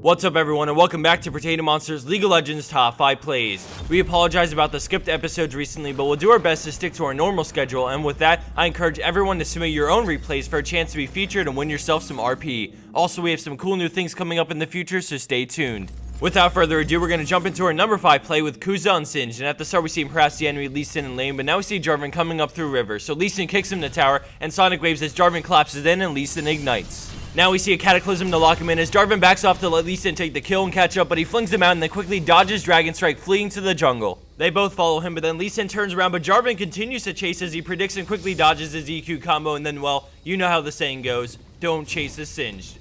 What's up everyone and welcome back to Potato Monsters League of Legends Top 5 Plays. We apologize about the skipped episodes recently, but we'll do our best to stick to our normal schedule, and with that, I encourage everyone to submit your own replays for a chance to be featured and win yourself some RP. Also, we have some cool new things coming up in the future, so stay tuned. Without further ado, we're going to jump into our number 5 play with Kuza and Singed, and at the start we see him harass the enemy Lee Sin in lane, but now we see Jarvan coming up through river, so Lee Sin kicks him to tower, and Sonic waves as Jarvan collapses in and Lee Sin ignites. Now we see a Cataclysm to lock him in as Jarvan backs off to let Lee Sin take the kill and catch up, but he flings him out and then quickly dodges Dragon Strike, fleeing to the jungle. They both follow him, but then Lee Sin turns around, but Jarvan continues to chase as he predicts and quickly dodges his EQ combo, and then, well, you know how the saying goes, don't chase the Singed.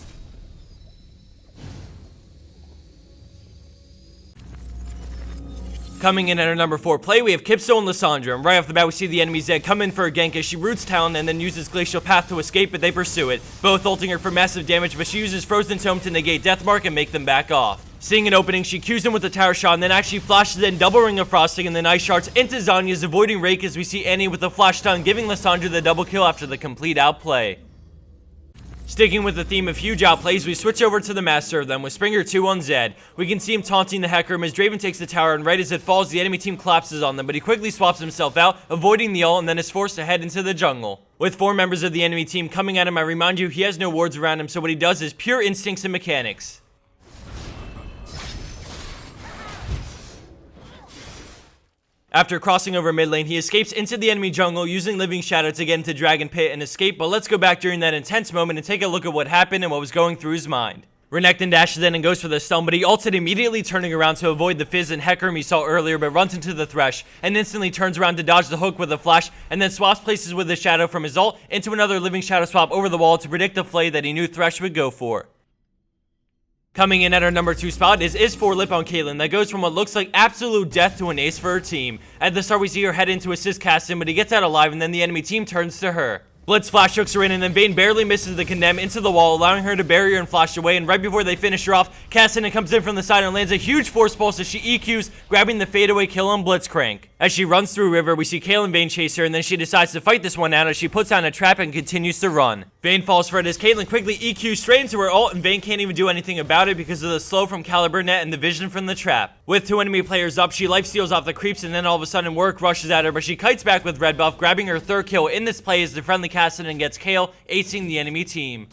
Coming in at our number 4 play, we have Kipso and Lissandra, and right off the bat we see the enemy Zed come in for a gank as she roots Talon and then uses Glacial Path to escape, but they pursue it, both ulting her for massive damage, but she uses Frozen Tome to negate Deathmark and make them back off. Seeing an opening, she cues him with a tower shot and then actually flashes in double ring of frosting and then ice shards into Zanya's, avoiding Rake as we see Annie with a flash stun, giving Lissandra the double kill after the complete outplay. Sticking with the theme of huge outplays, we switch over to the master of them with Springer 2 on Zed. We can see him taunting the Hecarim as Draven takes the tower, and right as it falls, the enemy team collapses on them, but he quickly swaps himself out, avoiding the ult, and then is forced to head into the jungle. With 4 members of the enemy team coming at him, I remind you he has no wards around him, so what he does is pure instincts and mechanics. After crossing over mid lane, he escapes into the enemy jungle using Living Shadow to get into Dragon Pit and escape, but let's go back during that intense moment and take a look at what happened and what was going through his mind. Renekton dashes in and goes for the stun, but he ulted immediately, turning around to avoid the Fizz and Hecarim he saw earlier, but runs into the Thresh and instantly turns around to dodge the hook with a flash, and then swaps places with the Shadow from his ult into another Living Shadow swap over the wall to predict the flay that he knew Thresh would go for. Coming in at our number 2 spot is Is4Lip on Caitlyn that goes from what looks like absolute death to an ace for her team. At the start we see her head into assist Caston, but he gets out alive and then the enemy team turns to her. Blitz flash hooks her in and then Vayne barely misses the condemn into the wall, allowing her to bury her and flash away, and right before they finish her off, Caston comes in from the side and lands a huge force pulse as she EQs, grabbing the fadeaway kill on Blitzcrank. As she runs through river, we see Kayle and Vayne chase her, and then she decides to fight this one out as she puts down a trap and continues to run. Vayne falls for it as Caitlyn quickly EQs straight into her ult, and Vayne can't even do anything about it because of the slow from Caliber Net and the vision from the trap. With 2 enemy players up, she lifesteals off the creeps, and then all of a sudden Work rushes at her, but she kites back with red buff, grabbing her 3rd kill in this play as the friendly Caston and gets Kayle, acing the enemy team.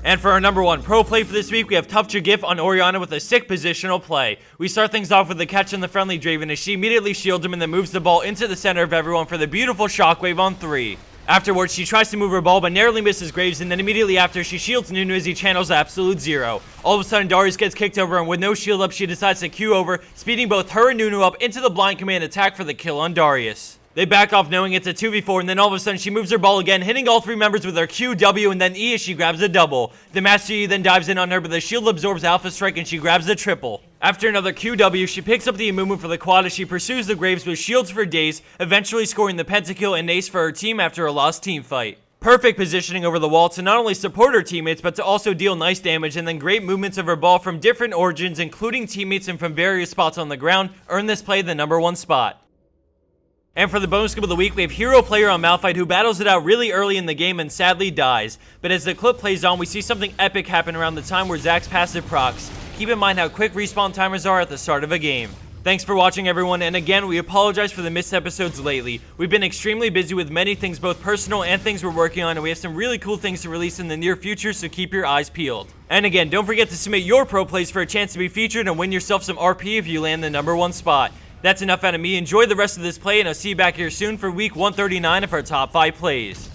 And for our number 1 pro play for this week, we have Tough Jagif on Orianna with a sick positional play. We start things off with the catch on the friendly Draven as she immediately shields him and then moves the ball into the center of everyone for the beautiful shockwave on 3. Afterwards, she tries to move her ball but narrowly misses Graves, and then immediately after, she shields Nunu as he channels Absolute Zero. All of a sudden, Darius gets kicked over, and with no shield up, she decides to Q over, speeding both her and Nunu up into the blind command attack for the kill on Darius. They back off knowing it's a 2v4, and then all of a sudden she moves her ball again, hitting all 3 members with her Q, W, and then E as she grabs a double. The Master Yi then dives in on her, but the shield absorbs Alpha Strike and she grabs the triple. After another QW, she picks up the movement for the quad as she pursues the Graves with shields for days, eventually scoring the pentakill and ace for her team after a lost team fight. Perfect positioning over the wall to not only support her teammates, but to also deal nice damage, and then great movements of her ball from different origins, including teammates and from various spots on the ground, earn this play the number 1 spot. And for the bonus clip of the week, we have Hero Player on Malphite who battles it out really early in the game and sadly dies. But as the clip plays on, we see something epic happen around the time where Zack's passive procs. Keep in mind how quick respawn timers are at the start of a game. Thanks for watching everyone, and again, we apologize for the missed episodes lately. We've been extremely busy with many things, both personal and things we're working on, and we have some really cool things to release in the near future, so keep your eyes peeled. And again, don't forget to submit your pro plays for a chance to be featured and win yourself some RP if you land the number 1 spot. That's enough out of me. Enjoy the rest of this play, and I'll see you back here soon for week 139 of our top 5 plays.